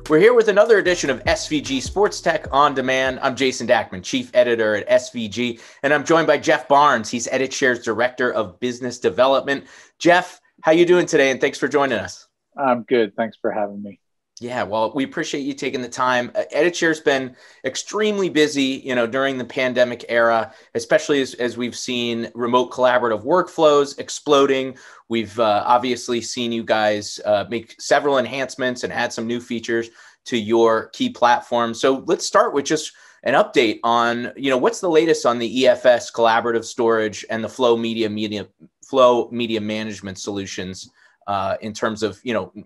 We're here with another edition of SVG Sports Tech On Demand. I'm Jason Dackman, Chief Editor at SVG, and I'm joined by Jeff Barnes. He's Editshare's Director of Business Development. Jeff, how you doing today? And thanks for joining us. I'm good. Thanks for having me. Yeah, well, we appreciate you taking the time. Editshare's been extremely busy, during the pandemic era, especially as we've seen remote collaborative workflows exploding. We've obviously seen you guys make several enhancements and add some new features to your key platform. So let's start with just an update on, what's the latest on the EFS collaborative storage and the Flow media management solutions in terms of,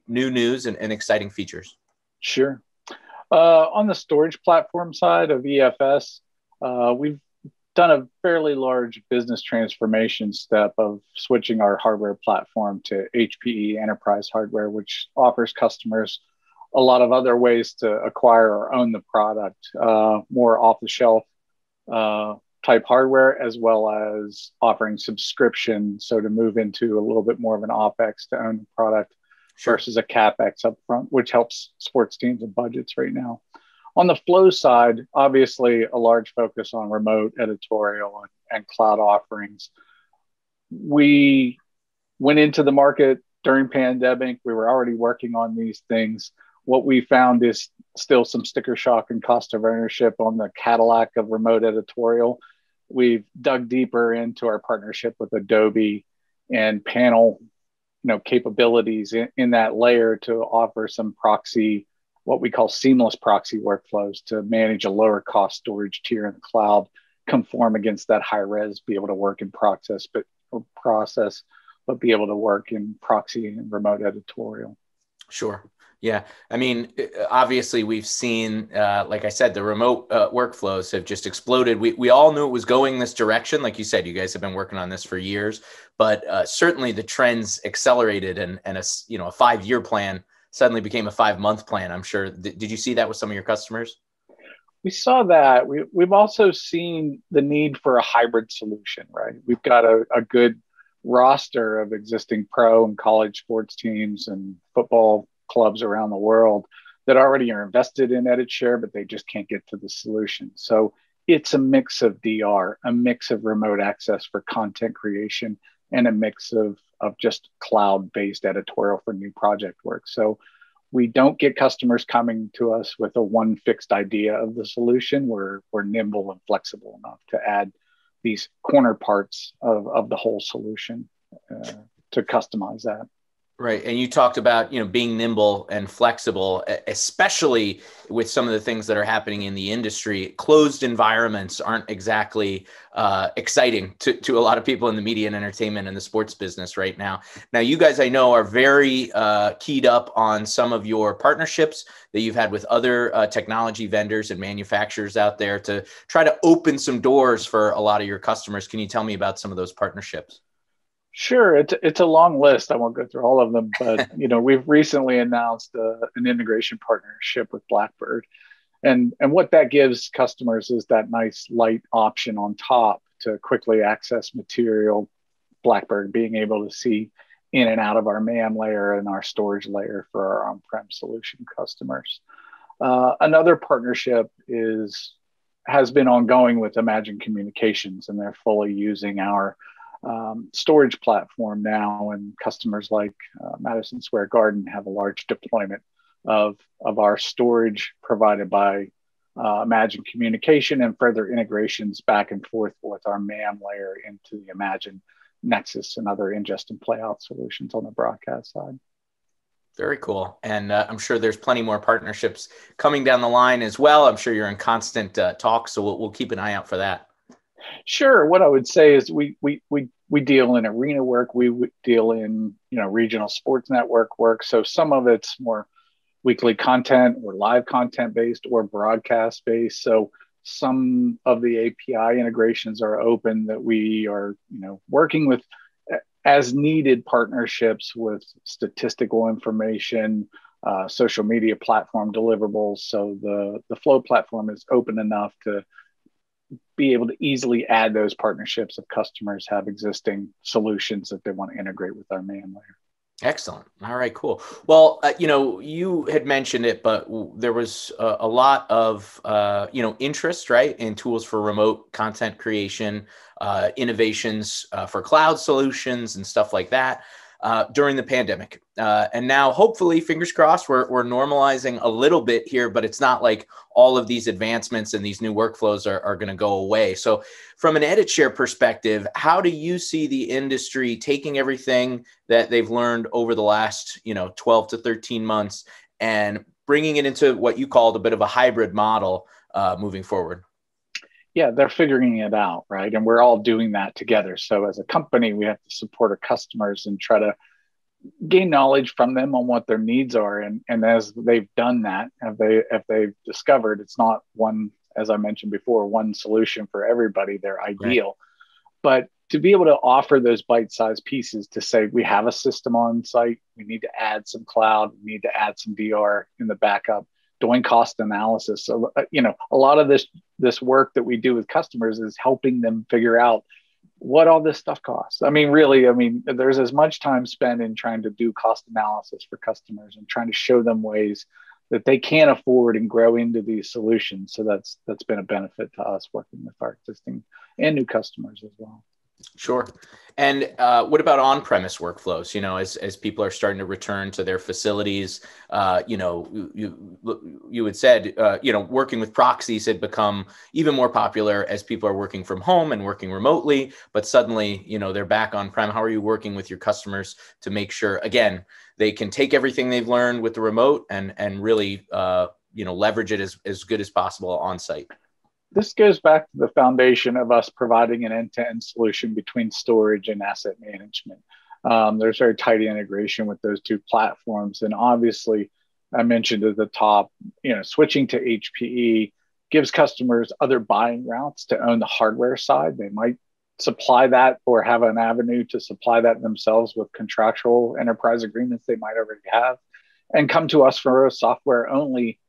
new news and exciting features. Sure. On the storage platform side of EFS, we've done a fairly large business transformation step of switching our hardware platform to HPE enterprise hardware, which offers customers a lot of other ways to acquire or own the product, more off-the-shelf type hardware, as well as offering subscription. So to move into a little bit more of an OpEx to own the product versus a CapEx upfront, which helps sports teams and budgets right now. On the Flow side, obviously a large focus on remote editorial and cloud offerings. We went into the market during pandemic. We were already working on these things. What we found is still some sticker shock and cost of ownership on the Cadillac of remote editorial. We've dug deeper into our partnership with Adobe and panel, capabilities in that layer to offer some proxy, what we call seamless proxy workflows to manage a lower cost storage tier in the cloud, conform against that high res, be able to work in process, but be able to work in proxy and remote editorial. Sure. Yeah. I mean, obviously we've seen, like I said, the remote workflows have just exploded. We all knew it was going this direction. Like you said, you guys have been working on this for years, but certainly the trends accelerated and a 5-year plan suddenly became a 5-month plan. I'm sure. Did you see that with some of your customers? We saw that. We've also seen the need for a hybrid solution, right? We've got a good roster of existing pro and college sports teams and football clubs around the world that already are invested in Editshare, but they just can't get to the solution. So it's a mix of DR, a mix of remote access for content creation, and a mix of just cloud-based editorial for new project work. So we don't get customers coming to us with a one fixed idea of the solution. We're nimble and flexible enough to add these corner parts of the whole solution to customize that. Right. And you talked about, being nimble and flexible, especially with some of the things that are happening in the industry. Closed environments aren't exactly exciting to a lot of people in the media and entertainment and the sports business right now. Now, you guys, I know, are very keyed up on some of your partnerships that you've had with other technology vendors and manufacturers out there to try to open some doors for a lot of your customers. Can you tell me about some of those partnerships? Sure, it's a long list. I won't go through all of them, but we've recently announced an integration partnership with Blackbird, and what that gives customers is that nice light option on top to quickly access material. Blackbird being able to see in and out of our MAM layer and our storage layer for our on-prem solution customers. Another partnership has been ongoing with Imagine Communications, and they're fully using our storage platform now, and customers like Madison Square Garden have a large deployment of our storage provided by Imagine Communication and further integrations back and forth with our MAM layer into the Imagine Nexus and other ingest and playout solutions on the broadcast side. Very cool. And I'm sure there's plenty more partnerships coming down the line as well. I'm sure you're in constant talk, so we'll keep an eye out for that. Sure. What I would say is we deal in arena work. We deal in regional sports network work. So some of it's more weekly content or live content based or broadcast based. So some of the API integrations are open that we are working with as needed partnerships with statistical information, social media platform deliverables. So the Flow platform is open enough to be able to easily add those partnerships if customers have existing solutions that they want to integrate with our MAM layer. Excellent. All right, cool. Well, you had mentioned it, but there was a lot of, interest, right, in tools for remote content creation, innovations for cloud solutions and stuff like that during the pandemic. And now, hopefully, fingers crossed, we're normalizing a little bit here, but it's not like all of these advancements and these new workflows are going to go away. So from an Editshare perspective, how do you see the industry taking everything that they've learned over the last, 12 to 13 months and bringing it into what you called a bit of a hybrid model moving forward? Yeah, they're figuring it out, right? And we're all doing that together. So as a company, we have to support our customers and try to gain knowledge from them on what their needs are. And as they've done that, if they've discovered it's not one, as I mentioned before, one solution for everybody, they're ideal. Right. But to be able to offer those bite-sized pieces to say, we have a system on site, we need to add some cloud, we need to add some DR in the backup, doing cost analysis. So, a lot of this work that we do with customers is helping them figure out what all this stuff costs. Really, there's as much time spent in trying to do cost analysis for customers and trying to show them ways that they can afford and grow into these solutions. So that's been a benefit to us working with our existing and new customers as well. Sure. And what about on-premise workflows? As people are starting to return to their facilities, you had said, working with proxies had become even more popular as people are working from home and working remotely, but suddenly, they're back on-prem. How are you working with your customers to make sure, again, they can take everything they've learned with the remote and really, leverage it as good as possible on-site? This goes back to the foundation of us providing an end-to-end solution between storage and asset management. There's very tight integration with those two platforms. And obviously, I mentioned at the top, switching to HPE gives customers other buying routes to own the hardware side. They might supply that or have an avenue to supply that themselves with contractual enterprise agreements they might already have, and come to us for a software-only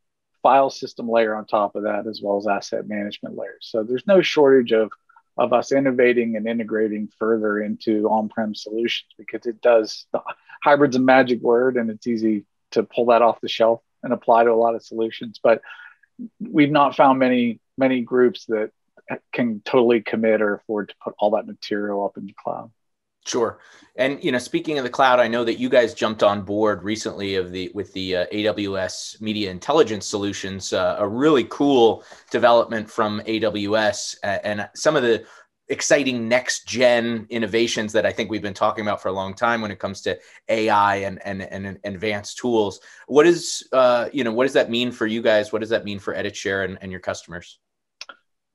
file system layer on top of that, as well as asset management layers. So there's no shortage of us innovating and integrating further into on-prem solutions, because hybrid's a magic word and it's easy to pull that off the shelf and apply to a lot of solutions. But we've not found many groups that can totally commit or afford to put all that material up in the cloud. Sure. And, speaking of the cloud, I know that you guys jumped on board recently with the AWS Media Intelligence Solutions, a really cool development from AWS, and some of the exciting next gen innovations that I think we've been talking about for a long time when it comes to AI and advanced tools. What does that mean for you guys? What does that mean for Editshare and your customers?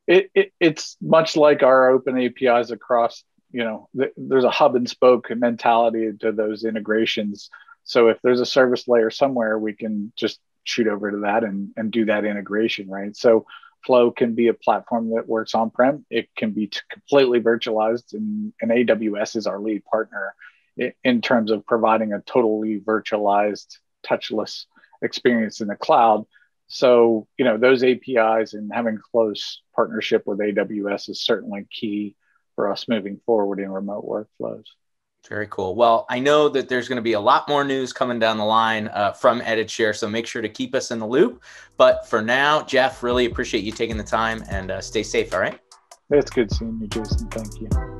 It's much like our open APIs across. There's a hub and spoke mentality to those integrations. So if there's a service layer somewhere, we can just shoot over to that and do that integration, right? So Flow can be a platform that works on-prem. It can be completely virtualized, and AWS is our lead partner in terms of providing a totally virtualized, touchless experience in the cloud. So, those APIs and having close partnership with AWS is certainly key for us moving forward in remote workflows. Very cool. Well, I know that there's going to be a lot more news coming down the line from Editshare, so make sure to keep us in the loop. But for now, Jeff, really appreciate you taking the time, and stay safe, all right? It's good seeing you, Jason. Thank you.